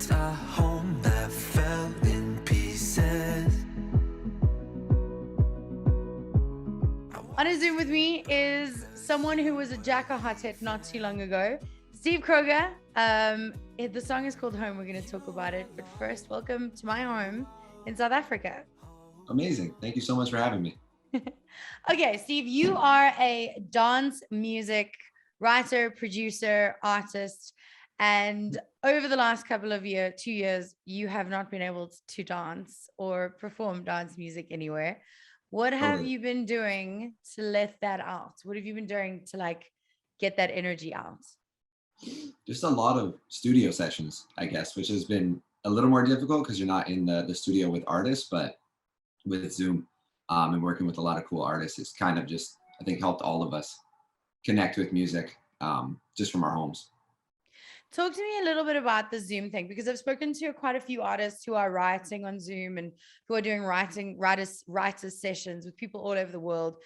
built a home that fell in pieces. On a Zoom with me is someone who was a Jacka hot hit not too long ago, Steve Kroeger. The song is called Home. We're going to talk about it. But first, welcome to my home in South Africa. Amazing. Thank you so much for having me. Okay, Steve, you are a dance music writer, producer, artist. And over the last couple of 2 years, you have not been able to dance or perform dance music anywhere. What have Totally. you been doing to let that out? What have you been doing to get that energy out? Just a lot of studio sessions, I guess, which has been a little more difficult because you're not in the studio with artists, but with Zoom and working with a lot of cool artists, it's kind of just, I think, helped all of us connect with music just from our homes. Talk to me a little bit about the Zoom thing, because I've spoken to quite a few artists who are writing on Zoom and who are doing writers sessions with people all over the world,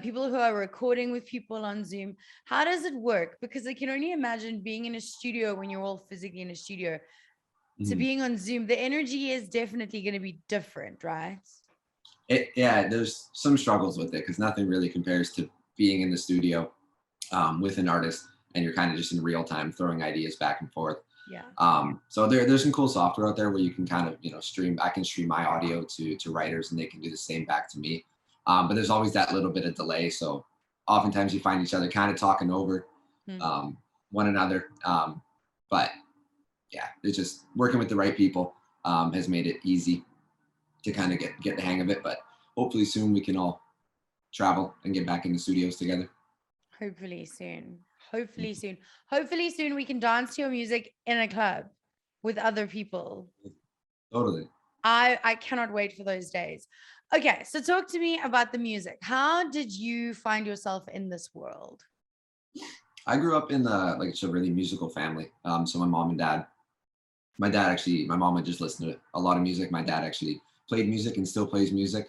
people who are recording with people on Zoom. How does it work? Because I can only imagine being in a studio when you're all physically in a studio to being on Zoom. The energy is definitely going to be different, right? Yeah, there's some struggles with it because nothing really compares to being in the studio with an artist and you're kind of just in real time throwing ideas back and forth. Yeah. So there's some cool software out there where you can kind of, stream. I can stream my audio to writers and they can do the same back to me. But there's always that little bit of delay. So oftentimes you find each other kind of talking over one another. But yeah, it's just working with the right people has made it easy to kind of get the hang of it. But hopefully soon we can all travel and get back in the studios together. Hopefully soon. Hopefully soon. Hopefully soon we can dance to your music in a club with other people. Totally. I cannot wait for those days. Okay, so talk to me about the music. How did you find yourself in this world? I grew up in a really musical family. So my mom and dad, my mom had just listened to a lot of music. My dad actually played music and still plays music.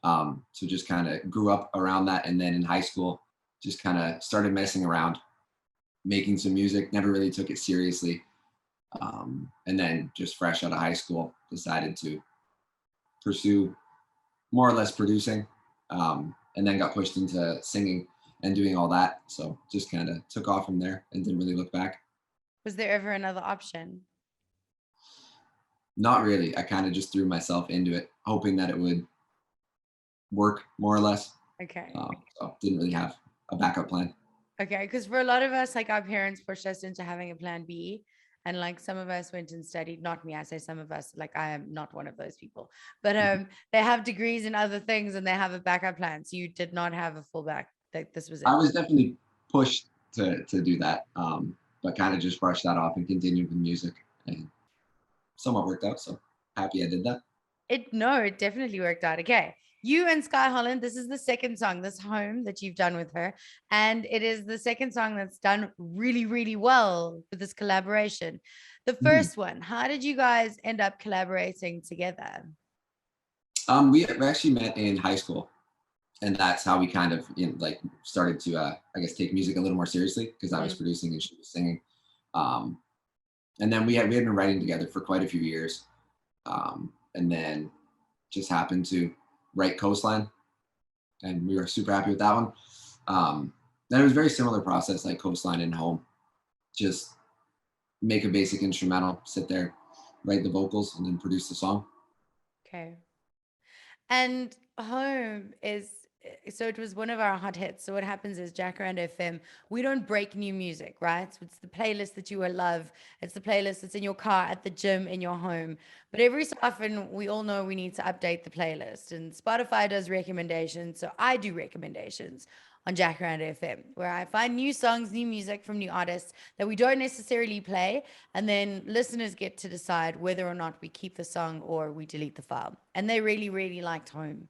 So just kind of grew up around that. And then in high school, just kind of started messing around, making some music, never really took it seriously. And then just fresh out of high school, decided to pursue more or less producing, and then got pushed into singing and doing all that. So just kind of took off from there and didn't really look back. Was there ever another option? Not really. I kind of just threw myself into it, hoping that it would work more or less. Okay. So didn't really have a backup plan. Okay, because for a lot of us, our parents pushed us into having a plan B. And some of us went and studied, not me, I say some of us, I am not one of those people, but they have degrees in other things and they have a backup plan. So you did not have a fallback. This was it. I was definitely pushed to do that, but kind of just brushed that off and continued with music, and somewhat worked out. So happy I did that. It definitely worked out. Okay. You and Skye Holland, this is the second song, this Home, that you've done with her. And it is the second song that's done really, really well with this collaboration. The first one, how did you guys end up collaborating together? We actually met in high school. And that's how we kind of started to, I guess, take music a little more seriously because I was producing and she was singing. And then we had been writing together for quite a few years. And then just happened to write Coastline, and we were super happy with that one. Then it was a very similar process like Coastline and Home. Just make a basic instrumental, sit there, write the vocals, and then produce the song. Okay. And Home so it was one of our hot hits. So what happens is Jacaranda FM, we don't break new music, right? So it's the playlist that you will love. It's the playlist that's in your car, at the gym, in your home. But every so often, we all know we need to update the playlist. And Spotify does recommendations. So I do recommendations on Jacaranda FM, where I find new songs, new music from new artists that we don't necessarily play. And then listeners get to decide whether or not we keep the song or we delete the file. And they really, really liked Home.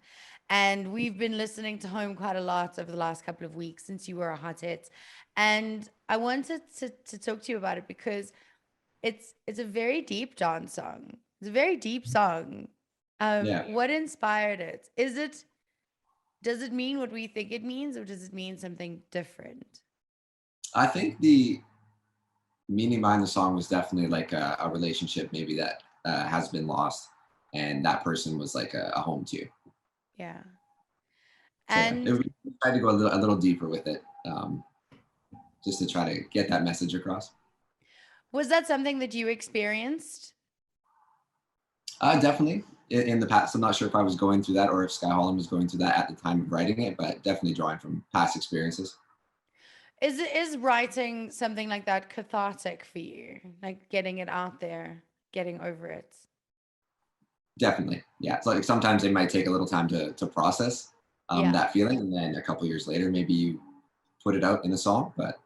And we've been listening to Home quite a lot over the last couple of weeks since you were a hot hit. And I wanted to talk to you about it because it's a very deep dance song. It's a very deep song. What inspired it? Does it mean what we think it means, or does it mean something different? I think the meaning behind the song was definitely like a relationship maybe that has been lost, and that person was like a home to you. Yeah. So yeah, And we tried to go a little deeper with it, just to try to get that message across. was that something that you experienced? Definitely in the past. I'm not sure if I was going through that or if Skye Holland was going through that at the time of writing it, but definitely drawing from past experiences. Is writing something like that cathartic for you? Like getting it out there, getting over it? Definitely, yeah. It's like sometimes it might take a little time to process Yeah. that feeling, and then a couple years later, maybe you put it out in a song. But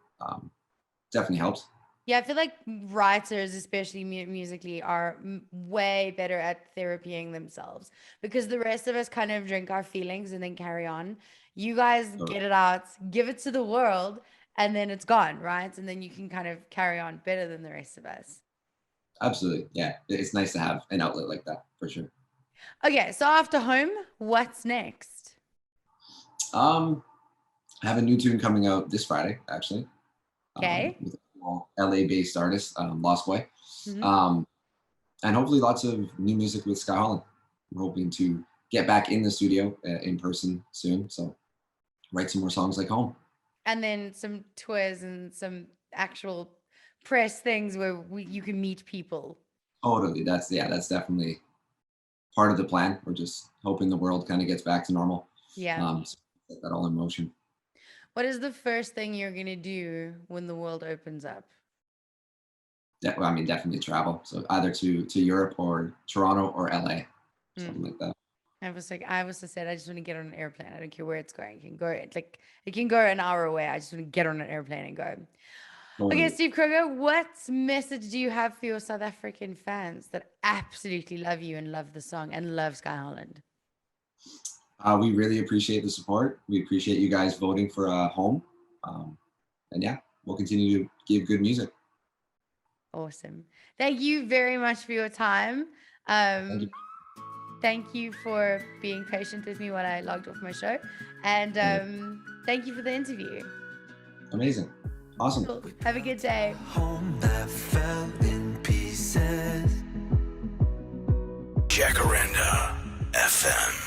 definitely helps. Yeah, I feel like writers, especially musically, are way better at therapying themselves because the rest of us kind of drink our feelings and then carry on. You guys So, get it out, give it to the world, and then it's gone, right? And then you can kind of carry on better than the rest of us. absolutely, yeah. It's nice to have an outlet like that for sure. Okay, so after home, what's next? I have a new tune coming out this Friday, actually, Okay. with a small LA-based artist, Lost Boy, Mhm. and hopefully lots of new music with Skye Holland. We're hoping to get back in the studio in person soon, so write some more songs like home. And then some tours and some actual press things where you can meet people. Totally, that's definitely part of the plan. We're just hoping the world kind of gets back to normal. Yeah. So get that all in motion. What is the first thing you're going to do when the world opens up? I mean, definitely travel. So either to Europe or Toronto or LA, something Mm. like that. I was just said, I just want to get on an airplane. I don't care where it's going. It can go an hour away. I just want to get on an airplane and go. Okay, Totally. Steve Kroeger, what message do you have for your South African fans that absolutely love you and love the song and love Skye Holland? We really appreciate the support. We appreciate you guys voting for home. And yeah, we'll continue to give good music. Awesome. Thank you very much for your time. Thank you. Thank you for being patient with me while I logged off my show. And thank you for the interview. Amazing. Awesome. Cool. Have a good day. Home that fell in pieces. Jacaranda FM.